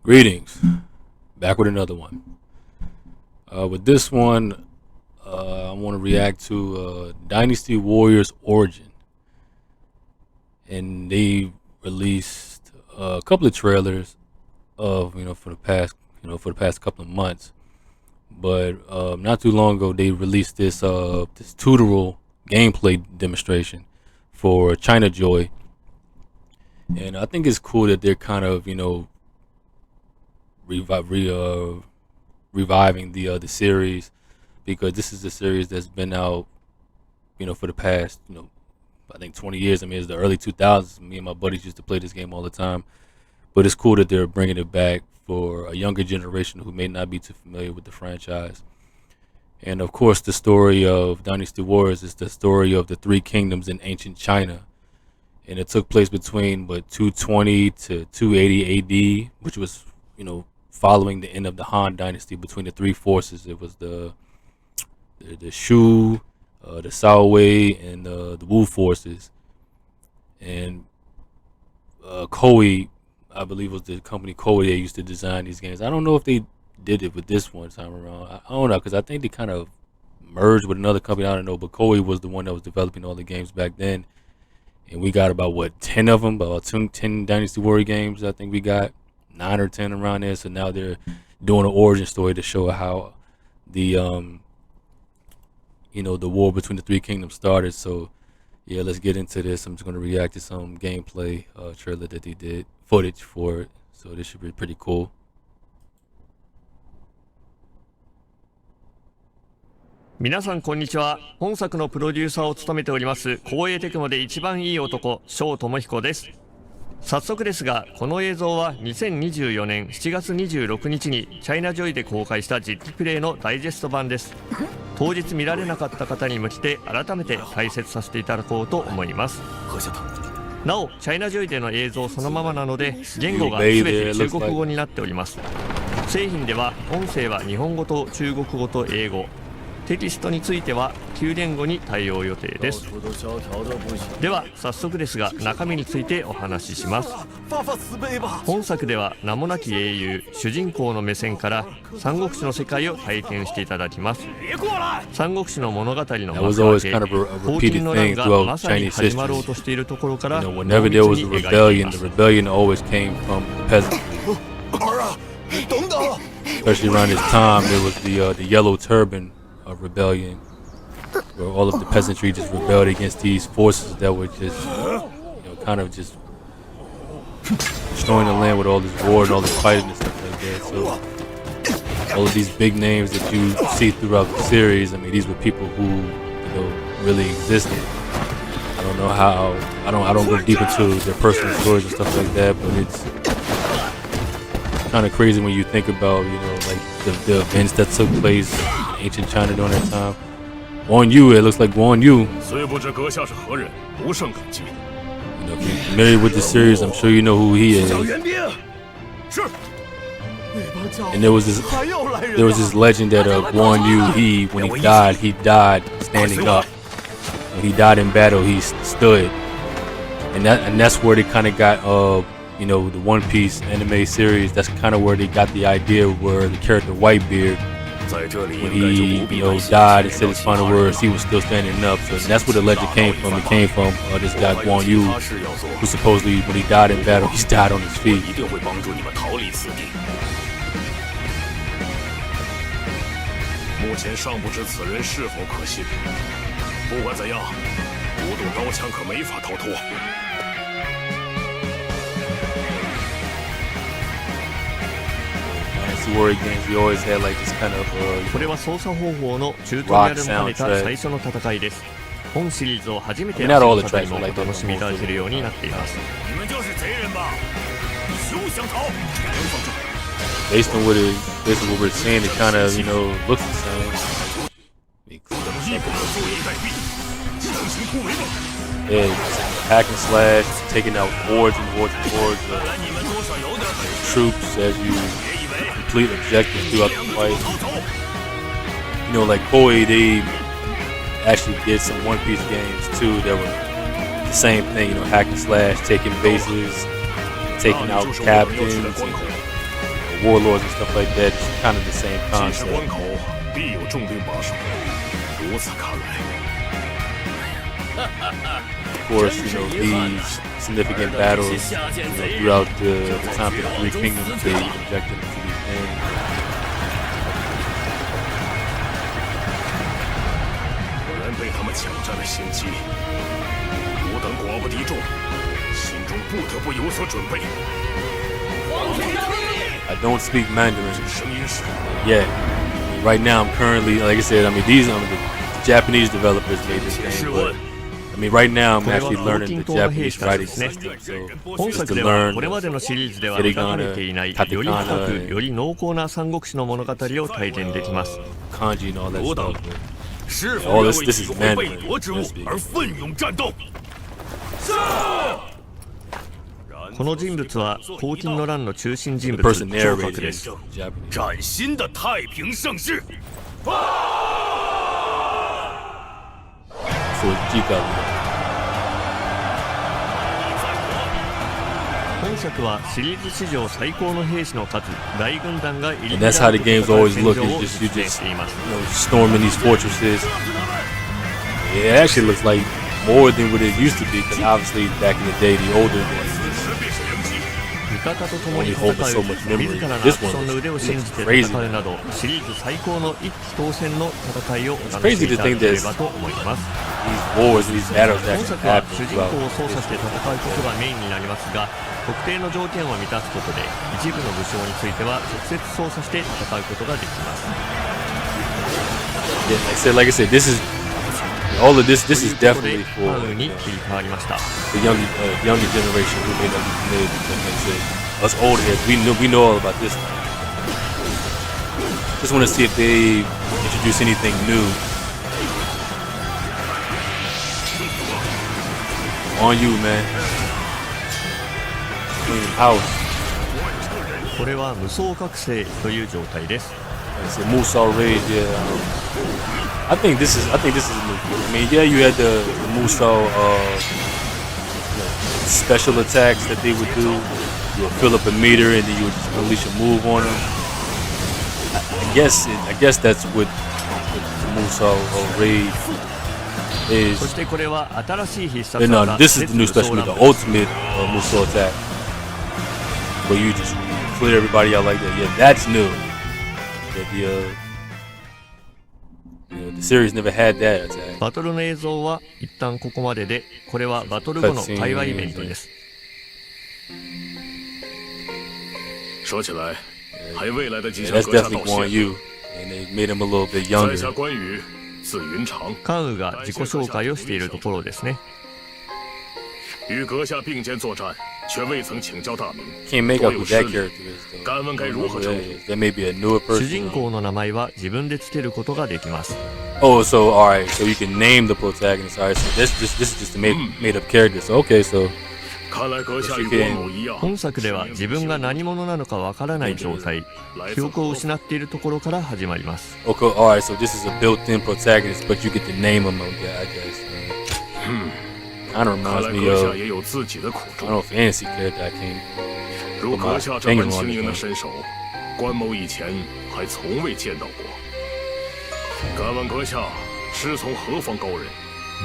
Greetings, back with another one. With this one, I want to react to Dynasty Warriors Origin, and they released a couple of trailers of for the past couple of months. But not too long ago, they released this tutorial gameplay demonstration for China Joy, and I think it's cool that they're kind of reviving the series, because this is a series that's been out for the past I think 20 years. I mean, it's the early 2000s. Me and my buddies used to play this game all the time, but it's cool that they're bringing it back for a younger generation who may not be too familiar with the franchise. And of course, the story of Dynasty Warriors is the story of the three kingdoms in ancient China, and it took place between 220 to 280 AD, which was following the end of the Han Dynasty. Between the three forces, it was the Shu, the Cao Wei, and the Wu forces. And Koei, I believe, was the company Koei that used to design these games. I don't know if they did it with this one time around. I don't know, because I think they kind of merged with another company. I don't know, but Koei was the one that was developing all the games back then. And we got about 10 of them, about 10 Dynasty Warrior games. I think we got 9 or 10 around there. So now they're doing an origin story to show how the the war between the three kingdoms started. So yeah, let's get into this. I'm just going to react to some gameplay trailer that they did, footage for it. So this should be pretty cool. 皆さんこんにちは。本作のプロデューサーを務めております光栄テクモで一番いい男翔智彦です。早速ですが、この映像は2024年7月26日にチャイナジョイで公開した実機プレイのダイジェスト版です。当日見られなかった方に向けて改めて解説させていただこうと思います。なお、チャイナジョイでの映像そのままなので、言語が全て中国語になっております。製品では音声は日本語と中国語と英語、テキストについては9言語に対応予定です。では早速ですが、中身についてお話しします。本作では名もなき英雄主人公の目線から三国志の世界を体験していただきます。三国志の物語の幕開け、黄金の乱がまさに始まろうとしているところから濃密に描いています。 Especially around this time, there was the Yellow Turban rebellion, where all of the peasantry just rebelled against these forces that were just, kind of just destroying the land with all this war and all this fighting and stuff like that. So all of these big names that you see throughout the series, I mean, these were people who, really existed. I don't know how. I don't go deep into their personal stories and stuff like that, but it's kind of crazy when you think about, like the events that took place in ancient China during that time. Guan Yu, it looks like Guan Yu. If you're familiar with the series, I'm sure you know who he is. And there was this legend that Guan Yu, when he died standing up. When he died in battle, he stood, and that's where they kind of got the One Piece anime series. That's kind of where they got the idea where the character Whitebeard, when he died and said his final words, he was still standing up. So that's where the legend came from. It came from this guy Guan Yu, who supposedly when he died in battle, he died on his feet. 目前尚不知此人是否可信。不管怎样，无动刀枪可没法逃脱。 Warrior games, we always had like this kind of これは操作方法のチュートリアルも兼ねた最初の戦いです。本シリーズを初めて遊ぶ方にもお楽しみいただけるようになっています。 Based on what we're seeing, it kind of looks the same. Yeah, hack and slash, taking out hordes and hordes and hordes of troops as you complete objectives throughout the fight. Like Koei, they actually did some One Piece games too that were the same thing. Hack and slash, taking bases, taking out captains, warlords and stuff like that. It's kind of the same 既是 concept. 关口，必有重兵把守。如此看来， Of course, these significant battles throughout the time of the Three Kingdoms, they injected into these things. 果然被他们抢占了先机。吾等寡不敌众，心中不得不有所准备。 I don't speak Mandarin 声音是 yet. I mean, right now, I'm currently, like I said, I mean, the Japanese developers made this game, but I mean, right now, I'm actually learning the Japanese writing system. So 本 just 作 to では learn これまでのシリーズでは描かれていないより深くより濃厚な三国志の物語を体験できます。 kanji and all that 吾等 stuff. 是否 All 愿 this- 为 this 体 is 会 Mandarin. 背夺之物 Just speak. 而奋勇战斗？是。この人物は黄金の乱の中心人 The 物 person 張 narrating 角で is す。 Japanese. 崭新的太平盛世。 So it's Jika. 本作はシリーズ史上最高の兵士の数大軍団が入り And that's how the games always 戦 look. 場 You を just, you 実現 just しています。 storming these fortresses. Yeah, it actually looks like more than what it used to be, because obviously back in the day, the older ones, 味方と共に Only 戦 hold so much う memory. 自らのアク This シ one ョンの腕を信じて is 戦 crazy. うなどシリーズ最高の一騎当選の戦いをお楽 crazy しみい to ただ think けれ that ばと思います。 these wars, these battles 本 actually 作は happen 主人公 throughout を操作して戦うことがメインになりますが特定の条件を満たすことで一部の武将については直接操作して戦うことができます。 Yeah, like I said, this is all of this. This is ということで definitely カ for ウに切り替わりました。 the younger generation who may not be familiar with them. Like I said, us old heads, we know all about this. Just want to see if they introduce anything new. On you, man. Clean house. これは無双覚醒という状態です。 It's a Musa raid, yeah. I think this is a new thing. I mean, yeah, you had the Musa special attacks that they would do. You would fill up a meter and then you would just unleash a move on them. I guess that's what the Musa raid そ is. してこれは新しい必殺 And, 技 this is the new 絶 special 無 move, the 双乱 ultimate Musa attack, where you just clear everybody out like that. Yeah, that's new. The series never had that attack. バトルの映像は一旦ここまででこれはバトル後の会話イベントです。说起来，还未来的吉 Yeah, 祥 that's 阁下 definitely 道 going 谢。 you, and they made him a little bit 在 younger. 下关羽，字云长，関羽が自己紹介をしているところですね。与阁下并肩作战，却未曾请教大名。 Can't make 多 out 有 who 失 that 礼。 character is though. 敢问该如何称呼？ That may be a newer 主 person. 人公の名前は自分でつけることができます。 Oh, so alright, so you can name the protagonist. Alright, so this is just a made up character. So okay, so 看来阁下与关某一样。本作では自分が何者なのかわからない状態、記憶を失っているところから始まります。 okay, alright, so this is a built-in protagonist, but you get to name him. Okay, I guess. Kind of 看 reminds 来 me 阁 of 下也有自己的苦 I 衷。 don't know fantasy character. I can't. 如阁下这般轻盈的身手，关某以前还从未见到过。敢问阁下师从何方高人？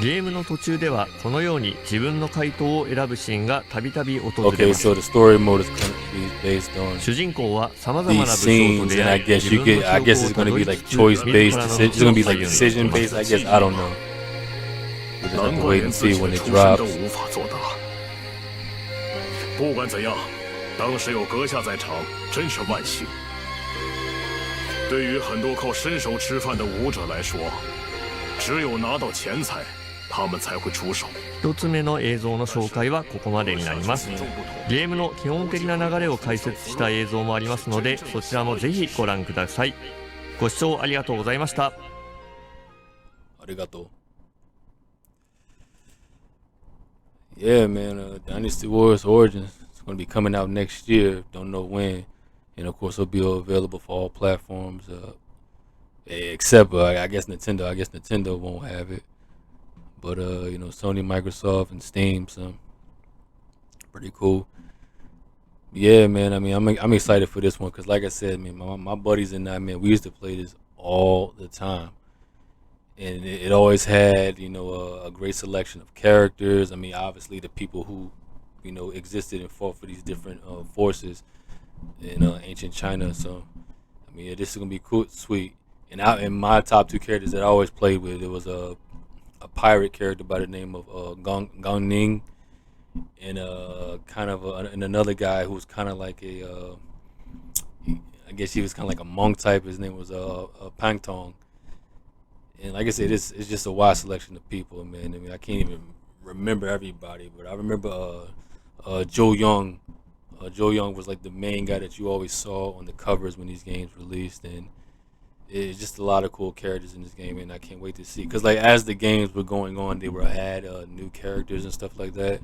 ゲームの途中ではこのように自分の回答を選ぶシーンがたびたび訪れ Okay, ます。 so the story mode is kind of based on 主人公はさまざまな these 武将と scenes, 出 and 会 I い、 guess 自 you 分の get. I 記 guess 憶 it's を going た to ど be り like つつ choice 自 based. らの It's going to be 道を like 歩んでいき decision ます。 based. I guess I don't know. We just have 难 to 怪 wait 连 and 自 see 己 when 的 it 出身都 drops. 无法作答。不管怎样，当时有阁下在场，真是万幸。对于很多靠身手吃饭的武者来说，只有拿到钱财，他们才会出手。一つ目の映像の紹介はここまでになります。ゲームの基本的な流れを解説した映像もありますのでそちらもぜひご覧ください。ご視聴ありがとうございました。Arigato. Yeah, man. Dynasty Wars Origins. It's going to be coming out next year. Don't know when. And of course, it'll be available for all platforms. Except, I guess Nintendo. I guess Nintendo won't have it. But, Sony, Microsoft, and Steam. So, pretty cool. Yeah, man. I mean, I'm excited for this one because, like I said, man, my buddies and I, man, we used to play this all the time, and it always had, a great selection of characters. I mean, obviously the people who, existed and fought for these different forces in ancient China. So, I mean, yeah, this is gonna be cool, sweet. And in my top two characters that I always played with, it was a pirate character by the name of Gong Ning, and and another guy who was kind of like I guess he was kind of like a monk type. His name was Pang Tong. And like I said, it's just a wide selection of people, man. I mean, I can't even remember everybody, but I remember Joe Young. Joe Young was like the main guy that you always saw on the covers when these games released, and it's just a lot of cool characters in this game, and I can't wait to see. Because like as the games were going on, they were had new characters and stuff like that.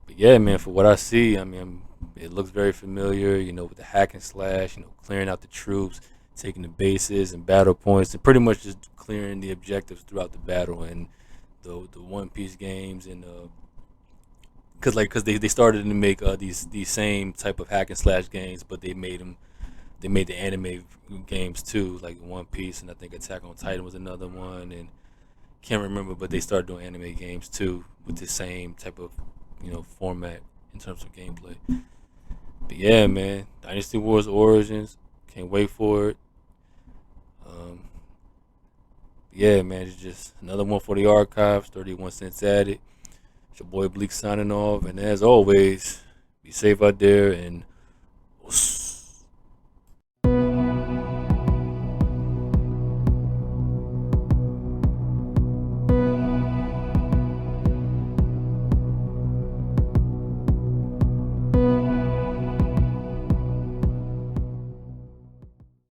But yeah, man, for what I see, I mean, it looks very familiar. With the hack and slash, clearing out the troops, taking the bases and battle points, and pretty much just clearing the objectives throughout the battle and the One Piece games and because they started to make these same type of hack and slash games, but they made the anime games too, like One Piece, and I think Attack on Titan was another one, and can't remember, but they started doing anime games too with the same type of format in terms of gameplay. But yeah, man, Dynasty Wars Origins, can't wait for it. Um, yeah, man, it's just another one for the archives. 31 cents added. It's your boy Bleak signing off, and as always, be safe out there and